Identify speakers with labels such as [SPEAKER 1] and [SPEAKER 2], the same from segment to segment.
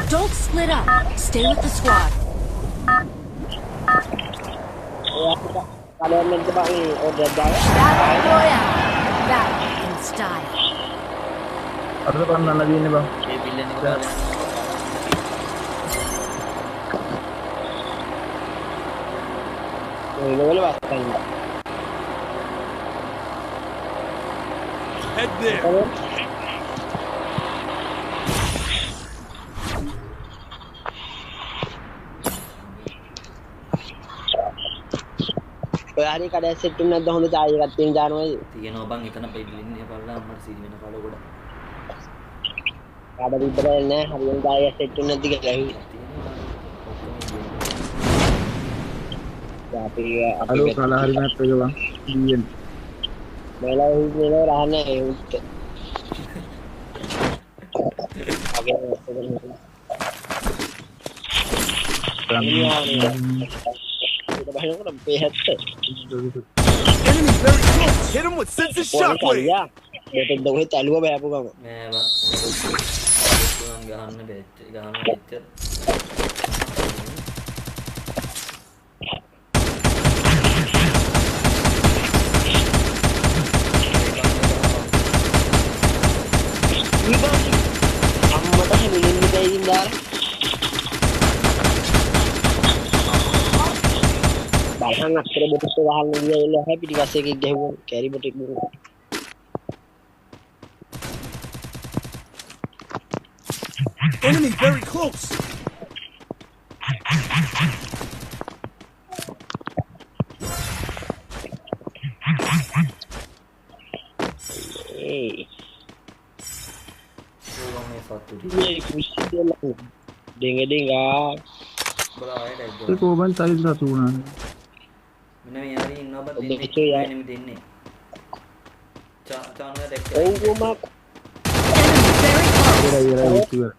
[SPEAKER 1] Don't split up. Stay with the squad. Battle Royale. Battle in style.
[SPEAKER 2] Ada pannan lagi ini bang.
[SPEAKER 3] Head there.
[SPEAKER 4] hari kada set නැද්ද හොඳ චායි එකක් තියෙන දානවයි
[SPEAKER 5] තියෙනවා බං එතන පෙඩ්ලින්නේ බලලා අම්මට සීනි වෙන කාලේ ගොඩ
[SPEAKER 4] කාඩ විතරයි නෑ හරියට චායි සෙට් නැද්ද කියලා ඇහුවා අපි
[SPEAKER 2] අලෝ කලා හරි මැප් එක බං DN
[SPEAKER 4] මේලා උනේ රහන්නේ ඒ උත්
[SPEAKER 3] Enemy very close. Hit him with sensitive shockwave.
[SPEAKER 4] මේක දොහේ තැලුව බෑපු ගම
[SPEAKER 5] නෑ බං ගහන්න බෙච්ච ගහන්න බෙච්ච
[SPEAKER 4] අම්මට හිමින් දෙයින් දාලා බලන්න අක්කර බොටස් ගහන්න ගියා එළ පිටි පස්සේ එකෙක් ගැහුවා කැරි බොටෙක් දුන්නා
[SPEAKER 3] Enemy very close.
[SPEAKER 4] ඒ
[SPEAKER 5] ඕවා මේ සතුටු
[SPEAKER 4] මේ කුෂි දෙලා ඩිංගා
[SPEAKER 5] බලා ආයෙත්
[SPEAKER 2] ඒ කොබන් තයි දතු උනානේ
[SPEAKER 5] මෙන්න මේ යාරි ඉන්නවා බං
[SPEAKER 4] දෙන්නේ
[SPEAKER 5] එනිමි දෙන්නේ චාන දැක්ක
[SPEAKER 4] ඔව් කොමක්
[SPEAKER 2] ඉවරයි ඉවර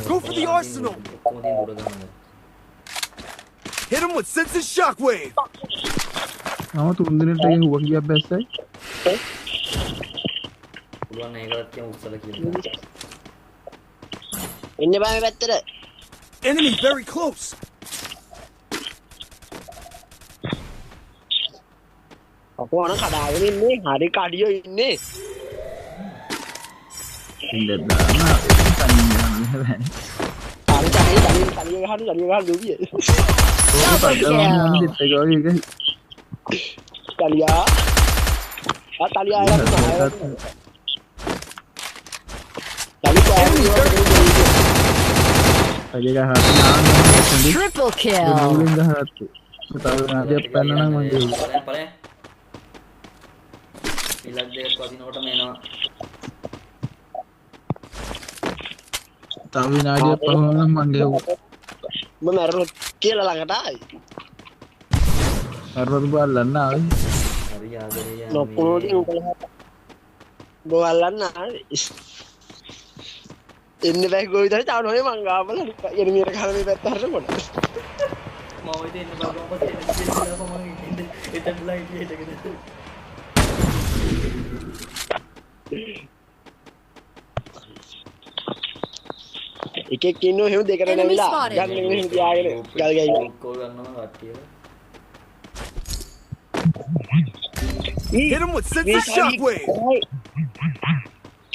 [SPEAKER 3] Go for the arsenal. Hit him with sensitive shockwave.
[SPEAKER 2] මම තුන් දිනට ගිහින් හුව කියක් බැස්සයි
[SPEAKER 5] පුළුවන් ඒකවත් කියමු උස්සලා කියලා
[SPEAKER 4] ඉන්න බෑ මේ පැත්තට
[SPEAKER 3] Enemy very close.
[SPEAKER 4] අපෝන කඩාගෙන ඉන්නේ හරි කඩියෝ ඉන්නේ
[SPEAKER 2] ඉන්න දාන තනියම
[SPEAKER 4] කලිය ගහන දුවිය
[SPEAKER 2] ඕක පදවන්න දෙත් එක වගේ එකයි
[SPEAKER 4] කලියා කලියා
[SPEAKER 1] Triple kill.
[SPEAKER 5] ඉලක් දෙයක් වදිනකොට මේනවා
[SPEAKER 2] තව විනාඩියක් පහවනම් මං ගෙවුවා
[SPEAKER 4] මම මැරුණොත් කියලා ළඟට ආයි
[SPEAKER 2] අරවද බලන්න ආවේ
[SPEAKER 5] හරි ආදරේ යන්නේ
[SPEAKER 4] නොපොඩි උඹලා බලන්න ආවේ එන්න බෑ ගෝ විතර තාවනේ මං ගාවල එනිමියට ගහලා මේ පැත්ත හරනකොට
[SPEAKER 5] මම ඉතින් එන්න බලපන් පස්සේ එන්න මම එතනලා ඉතින්
[SPEAKER 4] එකෙක් ඉන්නෝ එහෙම දෙකට නැවිලා ගන්න එහෙම තියාගෙන ගල් ගයිලා
[SPEAKER 5] කෝල් ගන්නවා කට්ටිය
[SPEAKER 3] Hit him with sensitive shockwave.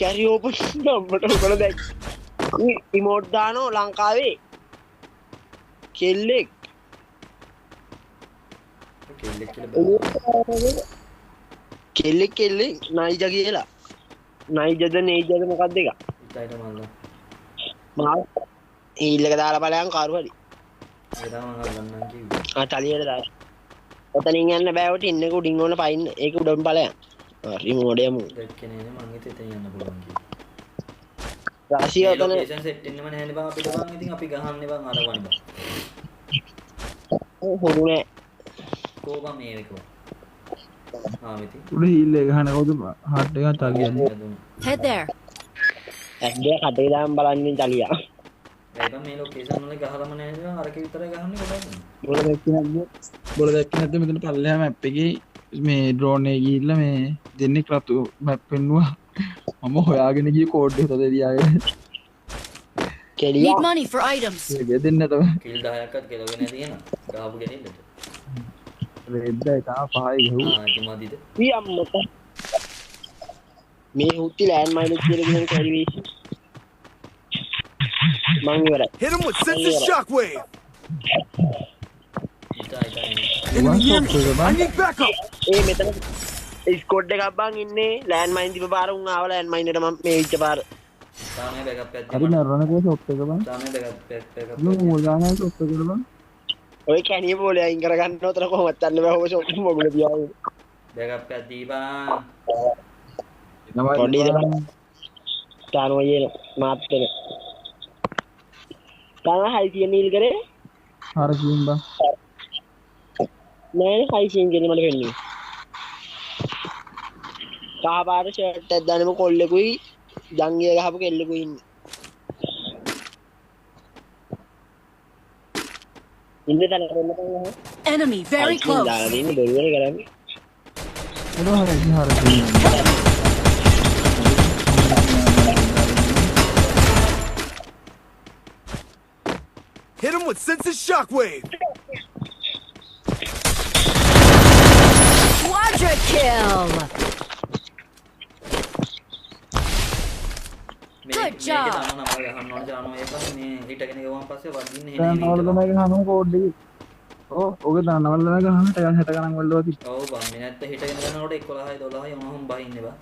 [SPEAKER 4] carry open නම්බරට උගල දැක් ඉමෝට් දානෝ ලංකාවේ කෙල්ලෙක් කෙල්ලෙක් නයිජ කියලා නයිජද නේජද මොකක්ද එක
[SPEAKER 5] ඉතයිට මල්ලා
[SPEAKER 4] මා ඊල්ලක දාලා බලයන් කරු හරි තලියට දාන්න. ඔතනින් යන්න බෑ ඔට ඉන්නක උඩින් ඕන පයින්න. ඒක උඩින් ඵලයන්. රිමෝඩ් යමු.
[SPEAKER 5] දැක්කේ නේද මං හිතේ එතන යන්න පුළුවන් කියලා.
[SPEAKER 4] රාසිය ඔතන
[SPEAKER 5] ලොකේෂන් සෙට් වෙන්නම නැහැනේ බං අපිට බං ඉතින් අපි ගහන්නේ බං අර වань බං.
[SPEAKER 4] හොරු නෑ.
[SPEAKER 5] කෝ බං මේ එක බං. මෙති.
[SPEAKER 2] උඩ හීල් එක ගහන කවුද හાર્ට් එකක් තලියන්නේ.
[SPEAKER 1] Head there.
[SPEAKER 4] ඇස්ඩේ කටේ දාන් බලන්නේ තලියා.
[SPEAKER 5] ඒ බං මේ ලොකේෂන් වල ගහලම නැහැ නේද අරක විතරයි ගහන්නේ කොහොමද?
[SPEAKER 2] බොල දැක්කේ නැද්ද? බොල දැක්කේ නැද්ද මෙතන පල්ලෙහා මැප් එකේ මේ ඩ්‍රෝන් එකේ ගිහිල්ලා මේ දෙන්නේ රතු මැප් පෙන්නුවා. මම හොයාගෙන ගිය කෝඩ් එක තද දියාගෙන.
[SPEAKER 4] කෙලියා.
[SPEAKER 1] Need money for items.
[SPEAKER 2] ඒක දෙන්න තමයි.
[SPEAKER 5] කිල් 10ක්වත් කෙලවෙන්නේ තියෙනවා. ගහපු ගෙනින්නට.
[SPEAKER 2] රෙද්ද එක පහයි ගහුවා.
[SPEAKER 5] ඒක මදිද?
[SPEAKER 4] අම්මත. මේ හුත්ති ලෑන්ඩ් මයින් කියලා කියන කැරි මං ඉවරයි.
[SPEAKER 3] Hit him with sensor shockwave.
[SPEAKER 5] ඉතයි.
[SPEAKER 3] Enemy near me. I need backup.
[SPEAKER 4] ඒ මෙතන ස්කෝඩ් එකක් බං ඉන්නේ ලෑන්ඩ් මයින් තිබ්බ පාර උන් ආව ලෑන්ඩ් මයින් එකට මම මේ විච්ච පාර.
[SPEAKER 5] තාමේ බෑකප් එකක්
[SPEAKER 2] හරි නරනකෝ ෂොප් එක බං.
[SPEAKER 5] තාමේ බෑකප්
[SPEAKER 2] නෝ මොලානා ෂොප් එක බං.
[SPEAKER 4] ඔය කැණිය පොලේ අයින් කරගන්න උතර කොහොමද යන්න බෑ ඔය ෂොප් මොගුල තියාගෙන.
[SPEAKER 5] බෑකප් එකක් දීපන්.
[SPEAKER 4] පොඩි දෙයක්. තානෝ යේ මාත් වෙන. තානා හයිසිය නීල් කරේ.
[SPEAKER 2] හර කියුම් බං.
[SPEAKER 4] නෑ හයිසියෙන් ගෙනි මට වෙන්නේ. කහ පාට ෂර්ට් එකක් දානම කොල්ලෙකුයි ජංගිය ගහපු කෙල්ලෙකුයි ඉන්නේ. ඉන්නේ තන කරන්න.
[SPEAKER 1] Enemy very close.
[SPEAKER 4] දාලා දෙන්නේ බොරුවනේ කරන්නේ.
[SPEAKER 2] එනවා හරි කියුම්.
[SPEAKER 3] Hit him with sensor shockwave.
[SPEAKER 1] Quadra kill. Good job.
[SPEAKER 5] තාම නම ගහන්න ඕන ජානෝ ඒක මේ හිටගෙන ගියවන් පස්සේ වදින්නේ
[SPEAKER 2] දැන්
[SPEAKER 5] නේ.
[SPEAKER 2] නවල තමයි ගහනවා කෝඩ් එක. ඔක දාන්න නවල තමයි ගහන්න ටයර් 60 ගණන් වලට වති.
[SPEAKER 5] ඔව් බං මේ නැත්te හිටගෙන යනකොට 11යි 12යි මොනහොම බහින්නේ බං.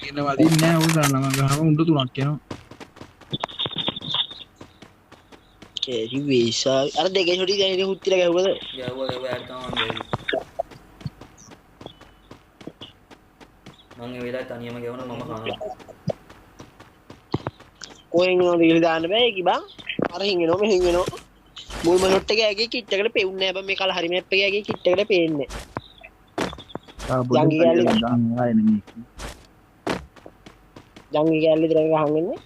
[SPEAKER 2] කියන වදින්නේ නැහැ ඔක දාන්න මම ගහම උණ්ඩ තුනක් යනවා.
[SPEAKER 4] කේරි වේසා අර දෙකේ චොටි දැන් හුත්තිලා ගැහුවද?
[SPEAKER 5] ගැව්වා යාට තමයි මං ඒ වෙලාවේ තනියම ගෙවන මම කනවා.
[SPEAKER 4] කොහෙන් නෝද කියලා දාන්න බෑ ඒක බං. අර හින්ගෙනෝ මෙහෙන් එනෝ. මුල්ම ෂොට් එක ඇගේ කිට් එකට පෙවුන්නේ නැහැ බං මේ කල හරි මැප් එක ඇගේ කිට් එකට පේන්නේ.
[SPEAKER 2] ජංගි කැලේ දාන්න ආයේ නෙමෙයි.
[SPEAKER 4] ජංගි කැලේ විතර ගහන්නේ.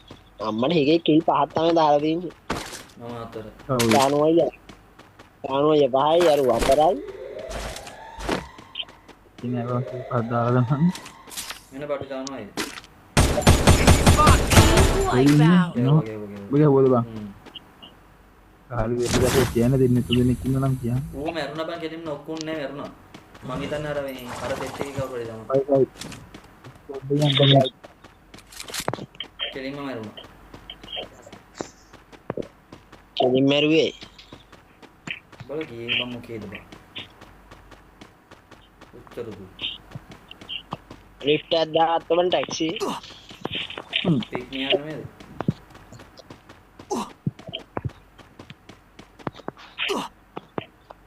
[SPEAKER 4] අම්මනේ හේගේ කිල් පහක් තමයි දාලා තියෙන්නේ.
[SPEAKER 5] මම අතර.
[SPEAKER 4] දානෝය. දානෝය බහයි අර වතරයි.
[SPEAKER 2] ඉතින් ඒක පදාලා ගන්න.
[SPEAKER 5] මෙන්න බඩු දානවායි.
[SPEAKER 1] Wipe out.
[SPEAKER 2] ඔය හොද බං. කාලි වෙද්දට කියන දෙන්නේ තුනෙක් ඉන්නවා නම් කියන්න.
[SPEAKER 5] ඌ මැරුණා බං කෙලින්ම ඔක්කොම නෑ මැරුණා. මං හිතන්නේ අර මේ අර සෙට් එකේ කවුරුද දානවා. කෙලින්ම මැරුණා.
[SPEAKER 4] කෙලින් මැරුවේ.
[SPEAKER 5] බල ගියේ මම මොකේද බං. උත්තර දු.
[SPEAKER 4] ලිෆ්ට් එක දාත්තම ටැක්සි.
[SPEAKER 5] පික් නියර නේද?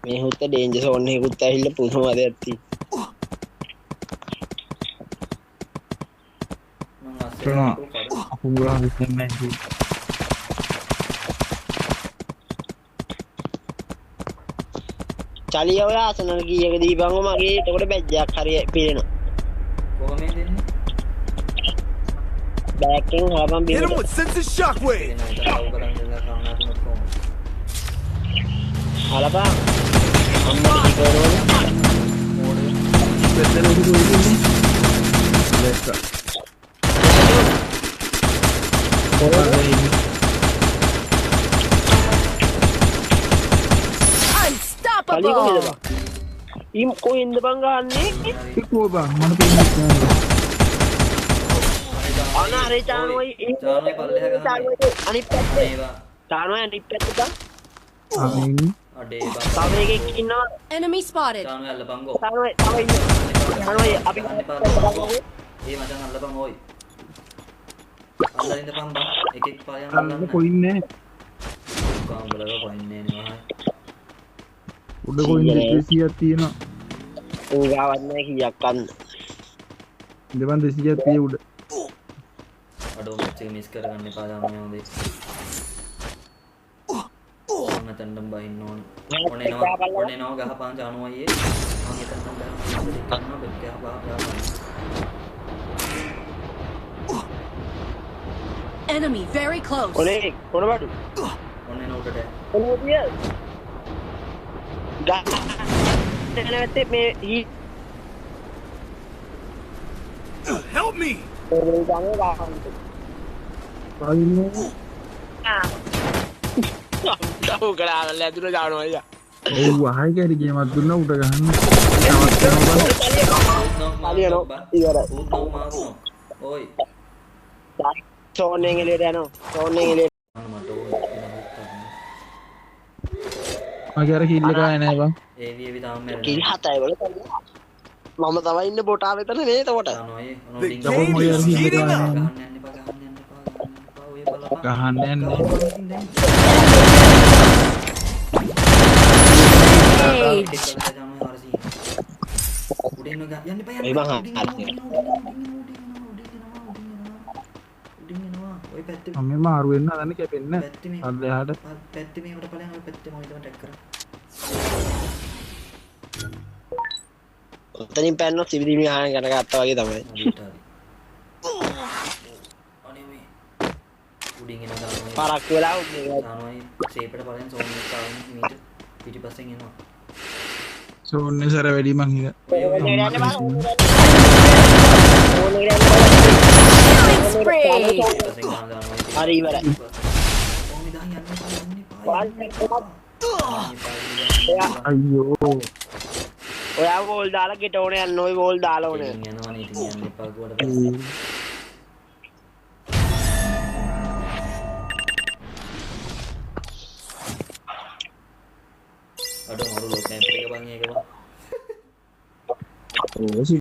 [SPEAKER 4] මේ හුත්ත ඩේන්ජර් සෝන් එකකුත් ඇවිල්ලා පුදුම වදයක් තියෙනවා.
[SPEAKER 5] මං අස්සේ
[SPEAKER 2] අපුංගා හිටින්නේ නැහැ.
[SPEAKER 4] චලිය ඔය ආසනල් කීයක දීපන්ව මගේ එතකොට බැජ්ජයක් හරි පිරෙනවා.
[SPEAKER 5] කොහොමද දෙන්නේ?
[SPEAKER 4] බෑක්ෙන් හරපන්
[SPEAKER 3] Hit him
[SPEAKER 4] බිමට.
[SPEAKER 3] with sensor shockwave.
[SPEAKER 4] හලපන්. අම්මා කිව්වනේ.
[SPEAKER 2] දෙතන උඩ ඉන්නේ. දැක්ක.
[SPEAKER 4] චලිය කොහෙද
[SPEAKER 1] Unstoppable.
[SPEAKER 4] බං? ඊම් කොහෙන්ද බං ගහන්නේ?
[SPEAKER 2] කිව්ව බං මම පෙන්නන්නේ නැහැ.
[SPEAKER 4] අනාරේ චානෝයි
[SPEAKER 5] චානෝයි පල්ලෙහා ගහන්නේ.
[SPEAKER 4] අනිත් පැත්තේ.
[SPEAKER 5] ඒවා
[SPEAKER 4] චානෝයි අනිත් පැත්තට.
[SPEAKER 2] ආමින්
[SPEAKER 5] අඩේ බං.
[SPEAKER 4] තව එකෙක් ඉන්නවා.
[SPEAKER 1] Enemy spotted.
[SPEAKER 5] චානෝයි අල්ලපන්කෝ.
[SPEAKER 4] චානෝයි තව ඉන්නවා. චානෝයි අපි
[SPEAKER 5] ඒ මචං අල්ලපන් ඕයි. අල්ලරින්ද පන් බං. එකෙක් පායන්
[SPEAKER 2] අල්ලන්න
[SPEAKER 5] අල්ලන්න.
[SPEAKER 2] කොයින්නේ
[SPEAKER 5] කාමරක පයින්නේ නේ
[SPEAKER 2] උඩ කොයින් 200ක් තියෙනවා.
[SPEAKER 4] ඌගාවත් නැහැ කීයක් කන්න.
[SPEAKER 2] දෙවන් 200ක් තියෙ උඩ.
[SPEAKER 5] අඩෝ මැච් එක මිස් කරගන්න එපා දාන්නේ හොඳේ. මම තණ්ඩම් බහින්න ඕන. ඔනේ නෝ ගහපන් ජානු අයියේ. මම හිතන්නම් ගහන්න බෙත් ගහපන්.
[SPEAKER 1] Enemy very close.
[SPEAKER 4] ඔනේ කොන බඩු.
[SPEAKER 5] ඔනේ නෝටට.
[SPEAKER 4] ඔනේ දිය. නැත්තේ මේ
[SPEAKER 3] Help me!
[SPEAKER 4] ඔනේ ගානේ ගහන්න.
[SPEAKER 2] බයින්නේ.
[SPEAKER 4] තව කරාවල ඇතුළේ දානවා අයියා.
[SPEAKER 2] ඔව් වහයි කැරි ගේමක් දුන්නා උඩ ගහන්න.
[SPEAKER 4] පලියනෝ ඉවරයි.
[SPEAKER 5] ඔයි.
[SPEAKER 4] සෝනෙන් එළියට යනවා. සෝනෙන් එළියට.
[SPEAKER 5] මට
[SPEAKER 2] මගේ අර කිල්ල එක ආයේ නෑ බං.
[SPEAKER 5] ඒවි තාම මැරෙනවා.
[SPEAKER 4] කිල් 7යි වල මම තමයි ඉන්න බොටා වෙතන නේ එතකොට.
[SPEAKER 5] දානවා අයියේ. ඔනෝ
[SPEAKER 3] The
[SPEAKER 5] ඩිංග
[SPEAKER 3] game is heating up!
[SPEAKER 5] ගහන්න යන්න එපා. ඔය බලපන්.
[SPEAKER 2] ගහන්න යන්නේ.
[SPEAKER 4] ඒ බං හරි.
[SPEAKER 2] මම මාරු වෙන්න හදන්නේ කැපෙන්න. අද එහාට
[SPEAKER 5] පැත්තේ මේකට ඵලයන් ඔය පැත්තේ මොකද ටැක් කරා.
[SPEAKER 4] උතනින් පැන්නොත් සිවිදිමි ආහන ගන්න ගත්තා වගේ තමයි.
[SPEAKER 5] අනේ මේ උඩින් එන දානවා.
[SPEAKER 4] පරක් වෙලා උන්නේ.
[SPEAKER 5] දානවා සේපට ඵලයන් සෝන් එක ආවම මීට පිටිපස්සෙන් එනවා.
[SPEAKER 2] සෝන්නේ සර වැඩි මං හිත.
[SPEAKER 4] හරි ඉවරයි.
[SPEAKER 2] අයියෝ.
[SPEAKER 4] ඔයා වෝල් දාලා ගෙට ඕනේ යන්න ওই වෝල් දාලා ඕනේ.
[SPEAKER 5] යනවා නේ ඉතින් යන්න එපා ගුවට අඩෝ මරු ලොක් කැම්ප් එක බං ඒක බං
[SPEAKER 2] ඕ